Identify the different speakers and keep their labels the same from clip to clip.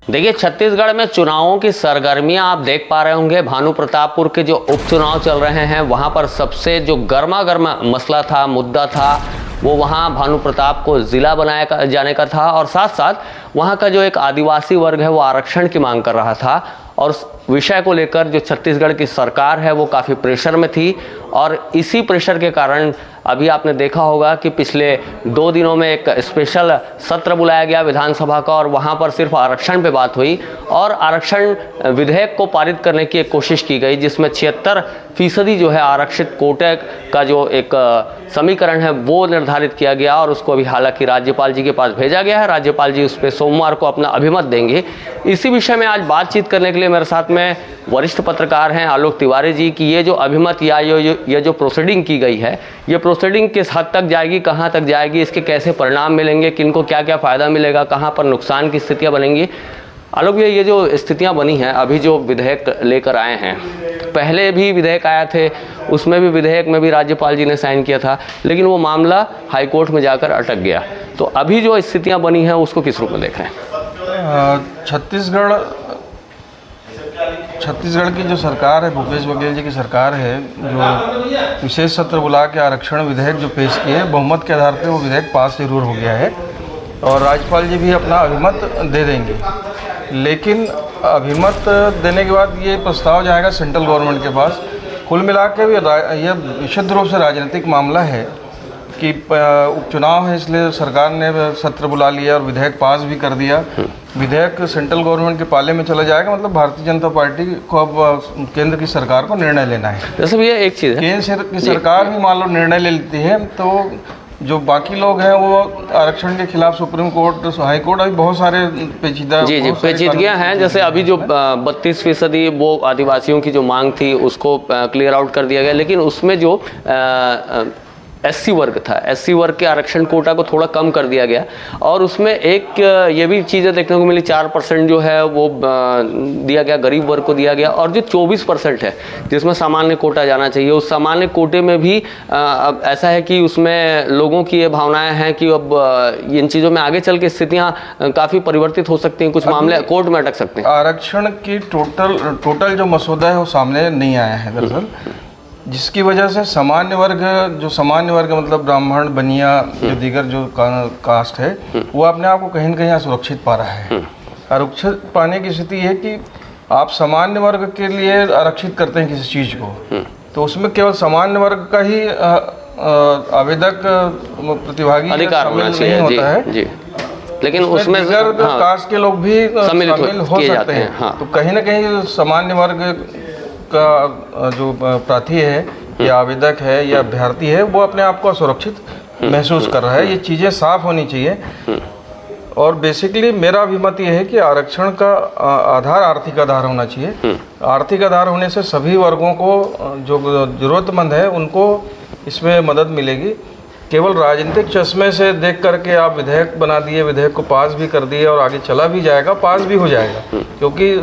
Speaker 1: देखिए, छत्तीसगढ़ में चुनावों की सरगर्मियां आप देख पा रहे होंगे। भानु प्रतापपुर के जो उपचुनाव चल रहे हैं वहां पर सबसे जो गर्मा गर्म मसला था, मुद्दा था, वो वहां भानु प्रताप को जिला बनाया जाने का था और साथ साथ वहां का जो एक आदिवासी वर्ग है वो आरक्षण की मांग कर रहा था। और उस विषय को लेकर जो छत्तीसगढ़ की सरकार है वो काफ़ी प्रेशर में थी और इसी प्रेशर के कारण अभी आपने देखा होगा कि पिछले 2 दिनों में एक स्पेशल सत्र बुलाया गया विधानसभा का और वहां पर सिर्फ आरक्षण पे बात हुई और आरक्षण विधेयक को पारित करने की एक कोशिश की गई, जिसमें 76% जो है आरक्षित कोटे का जो एक समीकरण है वो निर्धारित किया गया और उसको अभी हालांकि राज्यपाल जी के पास भेजा गया है। राज्यपाल जी उस पर सोमवार को अपना अभिमत देंगे। इसी विषय में आज बातचीत करने के लिए मेरे साथ में वरिष्ठ पत्रकार हैं आलोक तिवारी जी की ये जो अभिमत या ये जो प्रोसीडिंग की गई है, ये प्रोसीडिंग किस हद तक जाएगी, कहाँ तक जाएगी, इसके कैसे परिणाम मिलेंगे, किनको क्या क्या फ़ायदा मिलेगा, कहाँ पर नुकसान की स्थितियाँ बनेंगी। आलोक भैया, ये जो स्थितियाँ बनी हैं, अभी जो विधेयक लेकर आए हैं, पहले भी विधेयक आया थे, उसमें भी विधेयक में भी राज्यपाल जी ने साइन किया था, लेकिन वो मामला हाईकोर्ट में जाकर अटक गया। तो अभी जो स्थितियाँ बनी हैं उसको किस रूप में देख रहे हैं?
Speaker 2: छत्तीसगढ़ की जो सरकार है, भूपेश बघेल जी की सरकार है, जो विशेष सत्र बुला के आरक्षण विधेयक जो पेश किए, बहुमत के आधार पर वो विधेयक पास जरूर हो गया है और राज्यपाल जी भी अपना अभिमत दे देंगे। लेकिन अभिमत देने के बाद ये प्रस्ताव जाएगा सेंट्रल गवर्नमेंट के पास। कुल मिला के यह विशुद्ध रूप से राजनीतिक मामला है कि उपचुनाव है, इसलिए सरकार ने सत्र बुला लिया और विधेयक पास भी कर दिया। विधेयक सेंट्रल गवर्नमेंट के पाले में चला जाएगा, मतलब भारतीय जनता पार्टी को अब केंद्र की सरकार को निर्णय लेना है।
Speaker 1: जैसे भैया एक चीज़ है,
Speaker 2: केंद्र की सरकार भी मान लो निर्णय ले लेती है तो जो बाकी लोग हैं वो आरक्षण के खिलाफ सुप्रीम कोर्ट, हाई कोर्ट, अभी बहुत सारे
Speaker 1: पेचीदगियाँ हैं। जैसे अभी जो 32% वो आदिवासियों की जो मांग थी उसको क्लियर आउट कर दिया गया, लेकिन उसमें जो SC वर्ग था, SC वर्ग के आरक्षण कोटा को थोड़ा कम कर दिया गया और उसमें एक ये भी चीज़ें देखने को मिली, 4% जो है वो दिया गया, गरीब वर्ग को दिया गया और जो 24% है जिसमें सामान्य कोटा जाना चाहिए, उस सामान्य कोटे में भी अब ऐसा है कि उसमें लोगों की ये भावनाएं हैं कि अब इन चीज़ों में आगे चल के स्थितियाँ काफ़ी परिवर्तित हो सकती हैं, कुछ मामले कोर्ट में अटक सकते हैं।
Speaker 2: आरक्षण की टोटल जो मसौदा है वो सामने नहीं आया है दरअसल, जिसकी वजह से सामान्य वर्ग मतलब ब्राह्मण, बनिया, जो दीगर जो कास्ट है, वो अपने आप को कहीं न कहीं असुरक्षित पा रहा है। आरक्षित पाने की स्थिति है कि आप सामान्य वर्ग के लिए आरक्षित करते हैं किसी चीज़ को, तो उसमें केवल सामान्य वर्ग का ही आवेदक प्रतिभागी
Speaker 1: अधिकार होना चाहिए,
Speaker 2: होता है,
Speaker 1: लेकिन उसमें
Speaker 2: कास्ट के लोग भी शामिल हो सकते हैं। तो कहीं ना कहीं सामान्य वर्ग का जो प्रार्थी है या आवेदक है या अभ्यर्थी है वो अपने आप को असुरक्षित महसूस कर रहा है। ये चीज़ें साफ होनी चाहिए और बेसिकली मेरा अभिमत ये है कि आरक्षण का आधार आर्थिक आधार होना चाहिए। आर्थिक आधार होने से सभी वर्गों को जो ज़रूरतमंद है उनको इसमें मदद मिलेगी। केवल राजनीतिक चश्मे से देख करके आप विधेयक बना दिए, विधेयक को पास भी कर दिए और आगे चला भी जाएगा, पास भी हो जाएगा, क्योंकि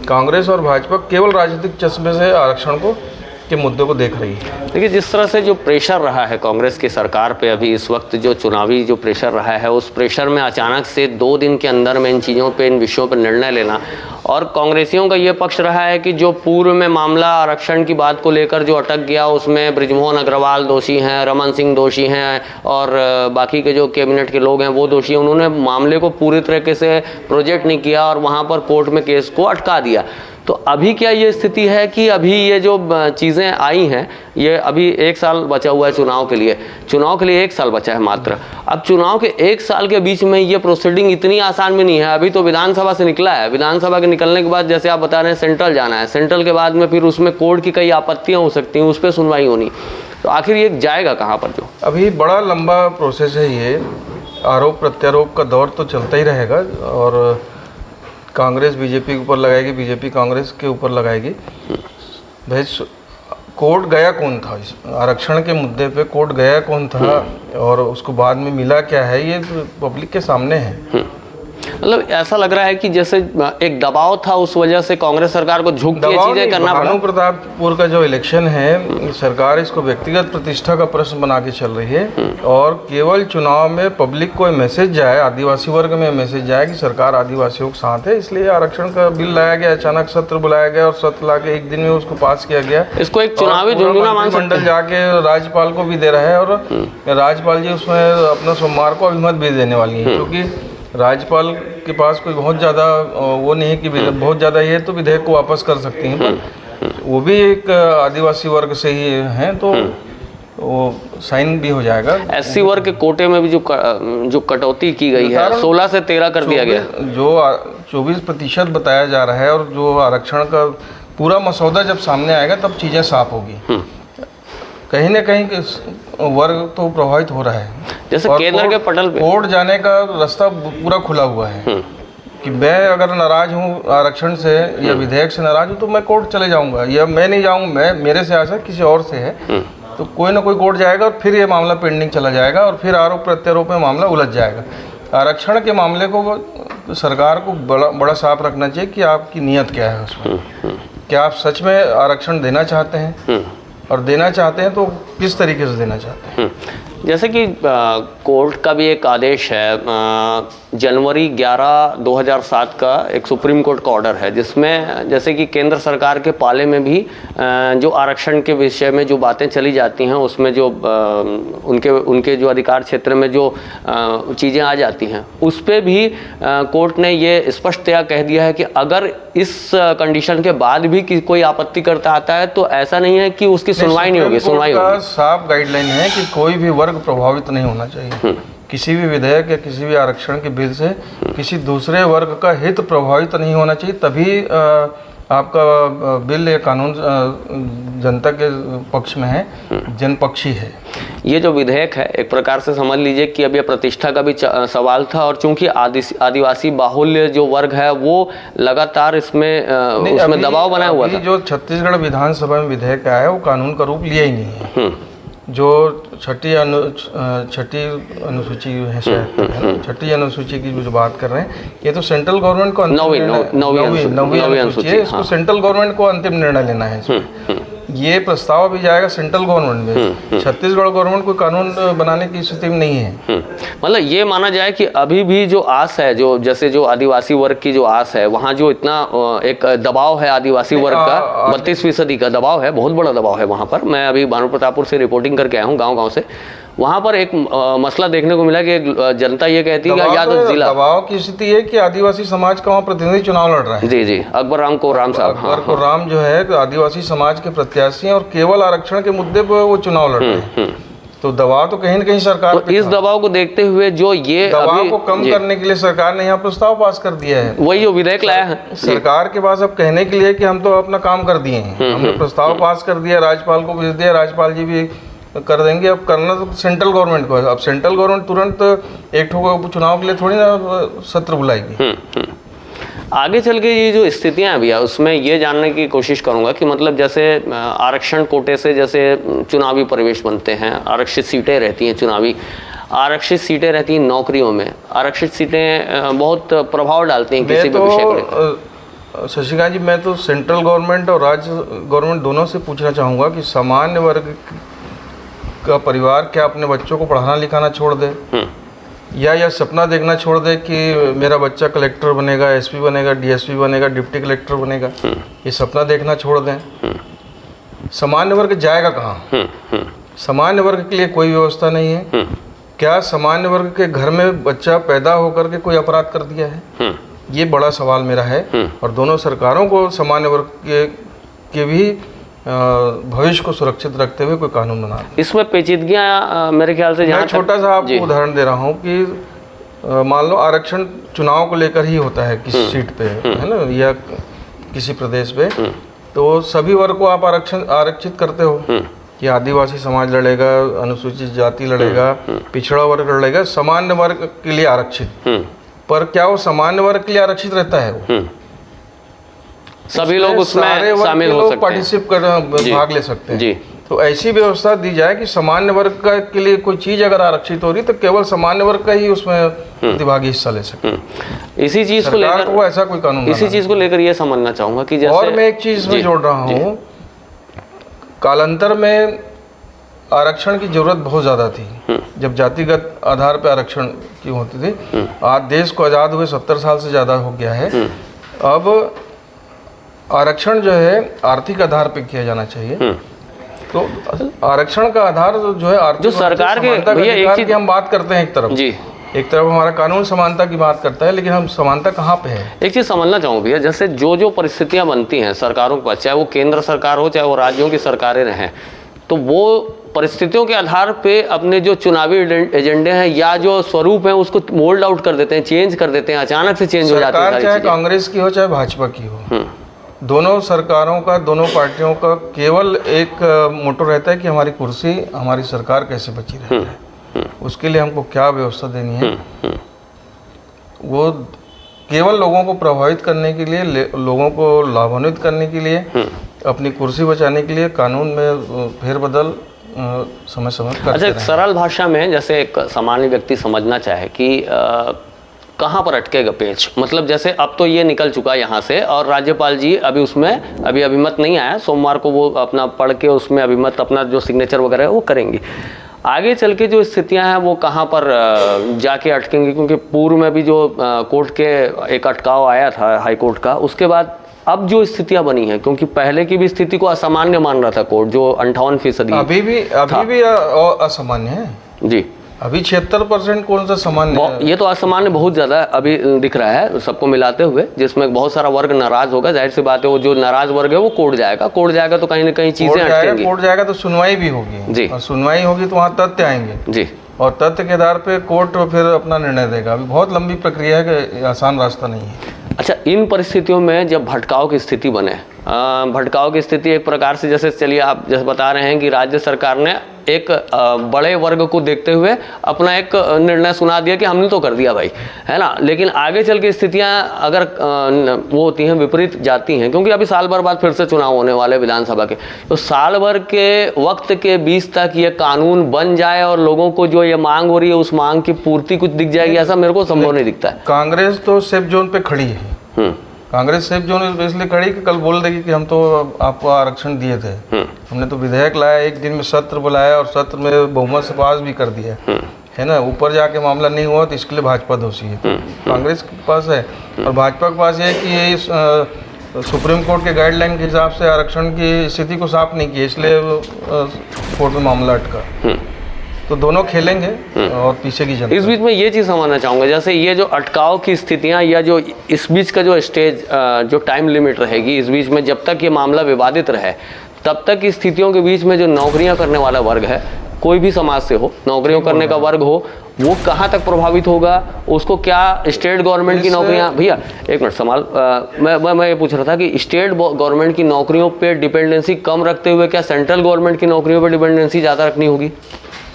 Speaker 2: कांग्रेस और भाजपा केवल राजनीतिक चश्मे से आरक्षण के मुद्दे को देख रही है।
Speaker 1: देखिए, जिस तरह से जो प्रेशर रहा है कांग्रेस की सरकार पे अभी इस वक्त, जो चुनावी जो प्रेशर रहा है, उस प्रेशर में अचानक से 2 दिन के अंदर में इन चीज़ों पे, इन विषयों पर निर्णय लेना, और कांग्रेसियों का ये पक्ष रहा है कि जो पूर्व में मामला आरक्षण की बात को लेकर जो अटक गया उसमें बृजमोहन अग्रवाल दोषी हैं, रमन सिंह दोषी हैं और बाकी के जो कैबिनेट के लोग हैं वो दोषी हैं। उन्होंने मामले को पूरी तरीके से प्रोजेक्ट नहीं किया और वहाँ पर कोर्ट में केस को अटका दिया। तो अभी क्या ये स्थिति है कि अभी ये जो चीज़ें आई हैं, ये अभी 1 साल बचा हुआ है चुनाव के लिए 1 साल बचा है मात्र। अब चुनाव के 1 साल के बीच में ये प्रोसीडिंग इतनी आसान भी नहीं है। अभी तो विधानसभा से निकला है, विधानसभा के निकलने के बाद जैसे आप बता रहे हैं सेंट्रल जाना है, सेंट्रल के बाद में फिर उसमें कोर्ट की कई आपत्तियाँ हो सकती हैं, उस पर सुनवाई होनी। तो आखिर ये जाएगा कहाँ पर? जो
Speaker 2: अभी बड़ा लंबा प्रोसेस है, ये आरोप प्रत्यारोप का दौर तो चलता ही रहेगा और कांग्रेस बीजेपी के ऊपर लगाएगी, बीजेपी कांग्रेस के ऊपर लगाएगी। भाई कोर्ट गया कौन था इस आरक्षण के मुद्दे पे? कोर्ट गया कौन था और उसको बाद में मिला क्या है, ये पब्लिक के सामने है।
Speaker 1: मतलब ऐसा लग रहा है कि जैसे एक दबाव था, उस वजह से कांग्रेस सरकार को झुक के चीजें करना पड़ा।
Speaker 2: भानु प्रतापपुर का जो इलेक्शन है, सरकार इसको व्यक्तिगत प्रतिष्ठा का प्रश्न बना के चल रही है और केवल चुनाव में पब्लिक को मैसेज जाए, आदिवासी वर्ग में मैसेज जाए कि सरकार आदिवासियों के साथ है, इसलिए आरक्षण का बिल लाया गया, अचानक सत्र बुलाया गया और सत्र ला के एक दिन में उसको पास किया गया।
Speaker 1: इसको एक चुनावी झुंझुना मान सकते हैं।
Speaker 2: जाके राज्यपाल को भी दे रहा है और राज्यपाल जी उसमें अपना सोमवार को अभिमत भी देने वाली है, क्योंकि राज्यपाल के पास कोई बहुत ज़्यादा वो नहीं है कि बहुत ज़्यादा ये तो विधेयक को वापस कर सकती हैं, पर वो भी एक आदिवासी वर्ग से ही हैं, तो वो साइन भी हो जाएगा।
Speaker 1: एससी वर्ग के कोटे में भी जो कटौती की गई है, 16 से 13 कर दिया गया।
Speaker 2: जो 24% बताया जा रहा है और जो आरक्षण का पूरा मसौदा जब सामने आएगा तब चीज़ें साफ होगी। कहीं ना कहीं वर्ग तो प्रभावित हो रहा है,
Speaker 1: जैसे केंद्र के पटल पे
Speaker 2: कोर्ट जाने का रास्ता पूरा खुला हुआ है कि मैं अगर नाराज हूँ आरक्षण से या विधेयक से नाराज हूँ तो मैं कोर्ट चले जाऊंगा, या मैं नहीं जाऊँगा, मेरे से आशा किसी और से है, तो कोई ना कोई कोर्ट जाएगा और फिर ये मामला पेंडिंग चला जाएगा और फिर आरोप प्रत्यारोप में मामला उलझ जाएगा। आरक्षण के मामले को सरकार को बड़ा साफ रखना चाहिए कि आपकी नीयत क्या है उसमें, क्या आप सच में आरक्षण देना चाहते हैं और देना चाहते हैं तो किस तरीके से देना चाहते हैं।
Speaker 1: जैसे कि कोर्ट का भी एक आदेश है, जनवरी 11, 2007 का एक सुप्रीम कोर्ट का ऑर्डर है, जिसमें जैसे कि केंद्र सरकार के पाले में भी जो आरक्षण के विषय में जो बातें चली जाती हैं, उसमें जो उनके जो अधिकार क्षेत्र में जो चीज़ें आ जाती हैं, उस पर भी कोर्ट ने ये स्पष्टतया कह दिया है कि अगर इस कंडीशन के बाद भी कोई आपत्ति करता आता है तो ऐसा नहीं है कि उसकी सुनवाई नहीं होगी। सुनवाई होगी।
Speaker 2: साफ गाइडलाइन है कि कोई भी वर्ग प्रभावित नहीं होना चाहिए, किसी भी विधेयक या किसी भी आरक्षण के बिल से किसी दूसरे वर्ग का हित प्रभावित नहीं होना चाहिए, तभी आपका बिल या कानून जनता के पक्ष में है, जनपक्षी है।
Speaker 1: ये जो विधेयक है एक प्रकार से समझ लीजिए कि अब ये प्रतिष्ठा का भी सवाल था, और चूंकि आदिवासी बाहुल्य जो वर्ग है वो लगातार उसमें दबाव बनाया हुआ था।
Speaker 2: जो छत्तीसगढ़ विधानसभा में विधेयक आया है वो कानून का रूप लिया ही नहीं है। जो छठी अनुसूची है शायद, छठी अनुसूची की जो बात कर रहे हैं, ये तो सेंट्रल गवर्नमेंट को नौवीं अनुसूची है, इसको सेंट्रल गवर्नमेंट को अंतिम निर्णय लेना है इसमें। ये प्रस्ताव भी जाएगा सेंट्रल गवर्नमेंट में, छत्तीसगढ़ गवर्नमेंट कोई कानून बनाने की स्थिति में नहीं है।
Speaker 1: मतलब ये माना जाए कि अभी भी जो आस है, जो जैसे जो आदिवासी वर्ग की जो आस है, वहाँ जो इतना एक दबाव है आदिवासी वर्ग का 32% का दबाव है, बहुत बड़ा दबाव है वहाँ पर। मैं अभी भानु प्रतापपुर से रिपोर्टिंग करके आया हूँ गाँव से। वहाँ पर एक मसला देखने को मिला कि जनता ये कहती है कि या तो जिला
Speaker 2: दबाव की स्थिति है कि आदिवासी समाज का वहाँ प्रतिनिधि चुनाव लड़ रहा है।
Speaker 1: जी अकबर राम को राम साहब,
Speaker 2: अकबर को राम जो है आदिवासी समाज के प्रत्याशी हैं और केवल आरक्षण के मुद्दे पर वो चुनाव लड़ रहे हैं, तो दबाव तो कहीं न कहीं सरकार
Speaker 1: तो इस दबाव को देखते हुए जो ये
Speaker 2: दबाव को कम करने के लिए सरकार ने यहाँ प्रस्ताव पास कर दिया है,
Speaker 1: वही जो विधेयक लाया है
Speaker 2: सरकार के पास अब कहने के लिए कि हम तो अपना काम कर दिए हैं, हमने प्रस्ताव पास कर दिया, राज्यपाल को भेज दिया, राज्यपाल जी भी कर देंगे। अब करना तो सेंट्रल गवर्नमेंट को है। अब सेंट्रल गवर्नमेंट तुरंत एक ठोक चुनाव के लिए थोड़ी ना सत्र बुलाएगी।
Speaker 1: आगे चल के ये जो स्थितियां अभी है उसमें ये जानने की कोशिश करूंगा कि मतलब जैसे आरक्षण कोटे से जैसे चुनावी परिवेश बनते हैं, आरक्षित सीटें रहती हैं, चुनावी आरक्षित सीटें रहती हैं, नौकरियों में आरक्षित सीटें बहुत प्रभाव डालती हैं किसी भी विषय को।
Speaker 2: शशिकांत जी, मैं तो सेंट्रल गवर्नमेंट और राज्य गवर्नमेंट दोनों से पूछना चाहूँगा कि सामान्य वर्ग का परिवार क्या अपने बच्चों को पढ़ाना लिखाना छोड़ दे, या यह सपना देखना छोड़ दे कि मेरा बच्चा कलेक्टर बनेगा, एसपी बनेगा, डीएसपी बनेगा, डिप्टी कलेक्टर बनेगा, ये सपना देखना छोड़ दें। सामान्य वर्ग जाएगा कहाँ? सामान्य वर्ग के लिए कोई व्यवस्था नहीं है। क्या सामान्य वर्ग के घर में बच्चा पैदा होकर के कोई अपराध कर दिया है? ये बड़ा सवाल मेरा है। और दोनों सरकारों को सामान्य वर्ग के भी भविष्य को सुरक्षित रखते हुए कोई कानून बना।
Speaker 1: इसमें पेचीदगियां मेरे ख्याल से
Speaker 2: मैं छोटा सा आपको उदाहरण दे रहा हूँ कि मान लो आरक्षण चुनाव को लेकर ही होता है किसी सीट पे, है ना, या किसी प्रदेश पे, तो सभी वर्ग को आप आरक्षित करते हो कि आदिवासी समाज लड़ेगा, अनुसूचित जाति लड़ेगा, पिछड़ा वर्ग लड़ेगा, सामान्य वर्ग के लिए आरक्षित। पर क्या वो सामान्य वर्ग के लिए आरक्षित रहता है? वो सभी लोग उसमें शामिल हो सकते हैं, पार्टिसिपेट कर भाग ले सकते हैं। जी, तो ऐसी व्यवस्था दी जाए कि सामान्य वर्ग का के लिए कोई चीज़ अगर आरक्षित हो रही तो केवल सामान्य वर्ग का ही उसमें प्रतिभागी हिस्सा ले सके।
Speaker 1: इसी चीज को लेकर
Speaker 2: वो ऐसा कोई कानून,
Speaker 1: इसी चीज को लेकर ये समझना चाहूंगा कि जैसे, और
Speaker 2: मैं एक चीज में जोड़ रहा हूँ, कालांतर में आरक्षण की जरूरत बहुत ज़्यादा थी जब जातिगत आधार पर आरक्षण की होती थी। आज देश को आज़ाद हुए 70 साल से ज़्यादा हो गया है। अब आरक्षण जो है आर्थिक आधार पर किया जाना चाहिए। तो आरक्षण का आधार जो है आर्थिक,
Speaker 1: जो सरकार के भैया एक चीज
Speaker 2: हम बात करते हैं, एक तरफ हमारा कानून समानता की बात करता है, लेकिन हम समानता कहाँ पे है?
Speaker 1: एक चीज समझना चाहूँ भैया, जैसे जो परिस्थितियां बनती हैं सरकारों के पास, चाहे वो केंद्र सरकार हो चाहे वो राज्यों की सरकारें रहें, तो वो परिस्थितियों के आधार पे अपने जो चुनावी एजेंडे हैं या जो स्वरूप है उसको मोल्ड आउट कर देते हैं, चेंज कर देते हैं, अचानक से चेंज हो जाती है।
Speaker 2: सरकार चाहे कांग्रेस की हो चाहे भाजपा की हो, दोनों सरकारों का, दोनों पार्टियों का केवल एक मोटो रहता है कि हमारी कुर्सी, हमारी सरकार कैसे बची रहती है, उसके लिए हमको क्या व्यवस्था देनी है। वो केवल लोगों को प्रभावित करने के लिए, लोगों को लाभान्वित करने के लिए, अपनी कुर्सी बचाने के लिए कानून में फेरबदल समय समय करते
Speaker 1: अच्छा, एक सरल भाषा में जैसे एक सामान्य व्यक्ति समझना चाहे कि कहाँ पर अटकेगा पेच, मतलब जैसे अब तो ये निकल चुका यहाँ से और राज्यपाल जी अभी उसमें अभी अभिमत नहीं आया, सोमवार को वो अपना पढ़ के उसमें अभिमत अपना जो सिग्नेचर वगैरह है वो करेंगी। आगे चल के जो स्थितियां हैं वो कहाँ पर जाके अटकेंगी, क्योंकि पूर्व में भी जो कोर्ट के एक अटकाव आया था हाई कोर्ट का, उसके बाद अब जो स्थितियां बनी हैं, क्योंकि पहले की भी स्थिति को असामान्य मान रहा था कोर्ट, जो 58%
Speaker 2: अभी भी असामान्य है जी। अभी 76% कौन सा सामान्य है?
Speaker 1: ये तो असामान्य बहुत ज्यादा अभी दिख रहा है सबको मिलाते हुए, जिसमें बहुत सारा वर्ग नाराज होगा। जाहिर सी बात है वो जो नाराज वर्ग है वो कोर्ट जाएगा तो कहीं ना कहीं चीजें अटकेंगी।
Speaker 2: कोर्ट जाएगा तो सुनवाई भी होगी
Speaker 1: जी,
Speaker 2: और सुनवाई होगी तो वहाँ तथ्य आएंगे
Speaker 1: जी, और
Speaker 2: तथ्य के आधार पे कोर्ट फिर अपना निर्णय देगा। अभी बहुत लंबी प्रक्रिया है कि आसान रास्ता नहीं है।
Speaker 1: अच्छा, इन परिस्थितियों में जब भटकाव की स्थिति बने, भटकाव की स्थिति एक प्रकार से, जैसे चलिए आप जैसे बता रहे हैं कि राज्य सरकार ने एक बड़े वर्ग को देखते हुए अपना एक निर्णय सुना दिया कि हमने तो कर दिया भाई, है ना, लेकिन आगे चल के स्थितियां अगर वो होती हैं, विपरीत जाती हैं, क्योंकि अभी साल भर बाद फिर से चुनाव होने वाले विधानसभा के, तो साल भर के वक्त के बीच तक ये कानून बन जाए और लोगों को जो ये मांग हो रही है उस मांग की पूर्ति कुछ दिख जाएगी, ऐसा मेरे को संभव नहीं दिखता है।
Speaker 2: कांग्रेस तो सेफ जोन पे खड़ी है। कांग्रेस सेफ जोन इसलिए खड़ी कि कल बोल देगी कि हम तो आपको आरक्षण दिए थे, हमने तो विधेयक लाया, एक दिन में सत्र बुलाया और सत्र में बहुमत से पास भी कर दिया, है ना। ऊपर जाके मामला नहीं हुआ तो इसके लिए भाजपा दोषी है। कांग्रेस के पास है और भाजपा के पास है कि ये सुप्रीम कोर्ट के गाइडलाइन के हिसाब से आरक्षण की स्थिति को साफ नहीं किया, इसलिए कोर्ट में मामला अटका। तो दोनों खेलेंगे और पीछे की जनता।
Speaker 1: इस बीच में ये चीज़ समझना चाहूँगा, जैसे ये जो अटकाव की स्थितियाँ या जो इस बीच का जो स्टेज, जो टाइम लिमिट रहेगी, इस बीच में जब तक ये मामला विवादित रहे तब तक की स्थितियों के बीच में जो नौकरियाँ करने वाला वर्ग है, कोई भी समाज से हो, नौकरियों करने का वर्ग हो, वो कहाँ तक प्रभावित होगा, उसको क्या स्टेट गवर्नमेंट की नौकरियाँ, भैया एक मिनट संभाल, मैं ये पूछ रहा था कि स्टेट गवर्नमेंट की नौकरियों पे डिपेंडेंसी कम रखते हुए क्या सेंट्रल गवर्नमेंट की नौकरियों पर डिपेंडेंसी ज़्यादा रखनी होगी?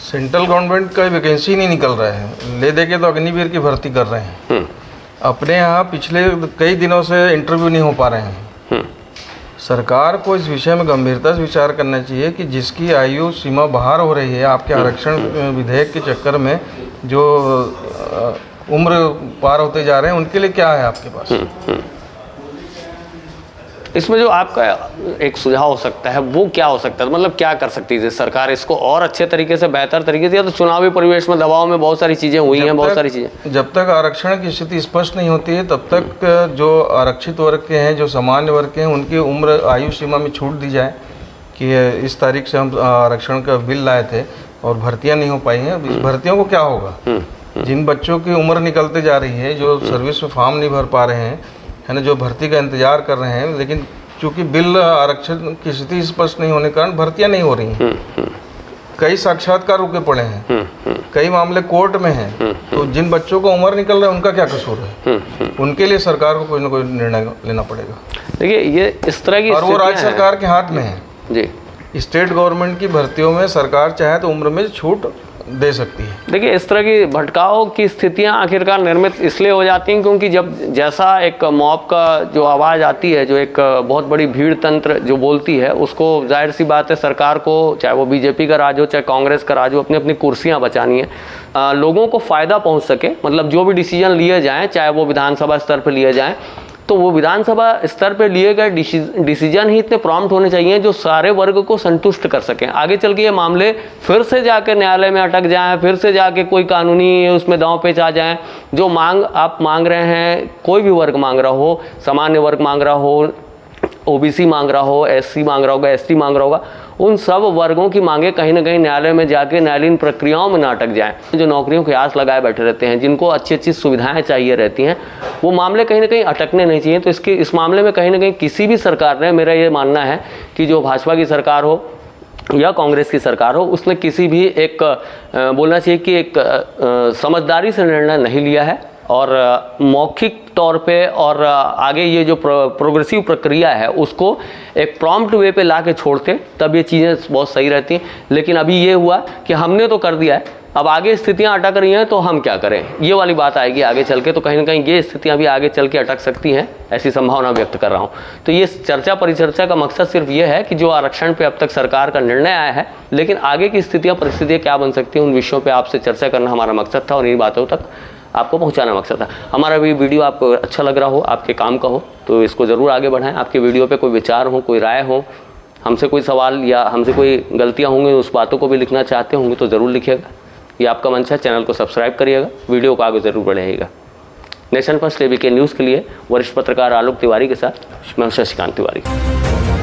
Speaker 2: सेंट्रल गवर्नमेंट का वैकेंसी नहीं निकल रहा है, ले दे के तो अग्निवीर की भर्ती कर रहे हैं। अपने यहाँ पिछले कई दिनों से इंटरव्यू नहीं हो पा रहे हैं। सरकार को इस विषय में गंभीरता से विचार करना चाहिए कि जिसकी आयु सीमा बाहर हो रही है आपके आरक्षण विधेयक के चक्कर में, जो उम्र पार होते जा रहे हैं, उनके लिए क्या है आपके पास?
Speaker 1: इसमें जो आपका एक सुझाव हो सकता है वो क्या हो सकता है, मतलब क्या कर सकती है सरकार इसको और अच्छे तरीके से, बेहतर तरीके से? या तो चुनावी परिवेश में दबाव में बहुत सारी चीज़ें हुई हैं, बहुत सारी चीज़ें,
Speaker 2: जब तक आरक्षण की स्थिति स्पष्ट नहीं होती है तब तक जो आरक्षित वर्ग के हैं, जो सामान्य वर्ग के हैं, उनकी उम्र आयु सीमा में छूट दी जाए कि इस तारीख से हम आरक्षण का बिल लाए थे और भर्तियाँ नहीं हो पाई हैं। इस भर्तियों को क्या होगा? जिन बच्चों की उम्र निकलते जा रही है, जो सर्विस में फॉर्म नहीं भर पा रहे हैं, है ना, जो भर्ती का इंतजार कर रहे हैं, लेकिन चूंकि बिल आरक्षण की स्थिति स्पष्ट नहीं होने के कारण भर्तियां नहीं हो रही हैं। कई साक्षात्कार रुके पड़े हैं, कई मामले कोर्ट में हैं। तो जिन बच्चों को उम्र निकल रहा है उनका क्या कसूर है? उनके लिए सरकार को कोई ना कोई निर्णय लेना पड़ेगा।
Speaker 1: देखिए ये इस तरह की,
Speaker 2: और वो राज्य सरकार के हाथ में है जी। स्टेट गवर्नमेंट की भर्तियों में सरकार चाहे तो उम्र में छूट दे सकती है।
Speaker 1: देखिए, इस तरह की भटकाव की स्थितियां आखिरकार निर्मित इसलिए हो जाती हैं क्योंकि जब जैसा एक मॉब का जो आवाज़ आती है, जो एक बहुत बड़ी भीड़ तंत्र जो बोलती है, उसको जाहिर सी बात है सरकार को, चाहे वो बीजेपी का राज हो चाहे कांग्रेस का राज हो, अपनी अपनी कुर्सियां बचानी है। लोगों को फ़ायदा पहुंच सके, मतलब जो भी डिसीजन लिए जाएँ, चाहे वो विधानसभा स्तर पर लिए जाएँ, तो वो विधानसभा स्तर पे लिए गए डिसीजन ही इतने प्रॉम्प्ट होने चाहिए जो सारे वर्ग को संतुष्ट कर सकें। आगे चल के ये मामले फिर से जाके न्यायालय में अटक जाएं, फिर से जाके कोई कानूनी उसमें दांव पेच आ जाएं। जो मांग आप मांग रहे हैं, कोई भी वर्ग मांग रहा हो, सामान्य वर्ग मांग रहा हो, ओबीसी मांग रहा हो, एससी मांग रहा होगा, एसटी मांग रहा होगा, उन सब वर्गों की मांगे कहीं ना कहीं न्यायालय में जाके न्यायालयीन प्रक्रियाओं में ना अटक जाएं। जो नौकरियों की आस लगाए बैठे रहते हैं, जिनको अच्छी अच्छी सुविधाएं चाहिए रहती हैं, वो मामले कहीं ना कहीं अटकने नहीं चाहिए। तो इस मामले में कहीं ना कहीं किसी भी सरकार ने, मेरा ये मानना है कि जो भाजपा की सरकार हो या कांग्रेस की सरकार हो, उसने किसी भी एक बोलना चाहिए कि एक समझदारी से निर्णय नहीं लिया है और मौखिक तौर पे और आगे ये जो प्रोग्रेसिव प्रक्रिया है उसको एक प्रॉम्प्ट वे पे ला के छोड़ते, तब ये चीज़ें बहुत सही रहती। लेकिन अभी ये हुआ कि हमने तो कर दिया है, अब आगे स्थितियां अटक रही हैं तो हम क्या करें, ये वाली बात आएगी आगे चल के। तो कहीं ना कहीं ये स्थितियां भी आगे चल के अटक सकती हैं, ऐसी संभावना व्यक्त कर रहा हूं। तो ये चर्चा परिचर्चा का मकसद सिर्फ ये है कि जो आरक्षण पे अब तक सरकार का निर्णय आया है, लेकिन आगे की स्थितियां परिस्थितियां क्या बन सकती हैं, उन विषयों पर आपसे चर्चा करना हमारा मकसद था और इन बातों तक आपको पहुंचाना मकसद था। हमारा भी वीडियो आपको अच्छा लग रहा हो, आपके काम का हो, तो इसको ज़रूर आगे बढ़ाएं। आपके वीडियो पे कोई विचार हो, कोई राय हो, हमसे कोई सवाल या हमसे कोई गलतियां होंगी, उस बातों को भी लिखना चाहते होंगे तो ज़रूर लिखिएगा। ये आपका मंच है, चैनल को सब्सक्राइब करिएगा, वीडियो को आगे ज़रूर बढ़ाइएगा। नेशन फर्स्ट एबीके न्यूज़ के लिए वरिष्ठ पत्रकार आलोक तिवारी के साथ मैं हूं शशिकांत तिवारी।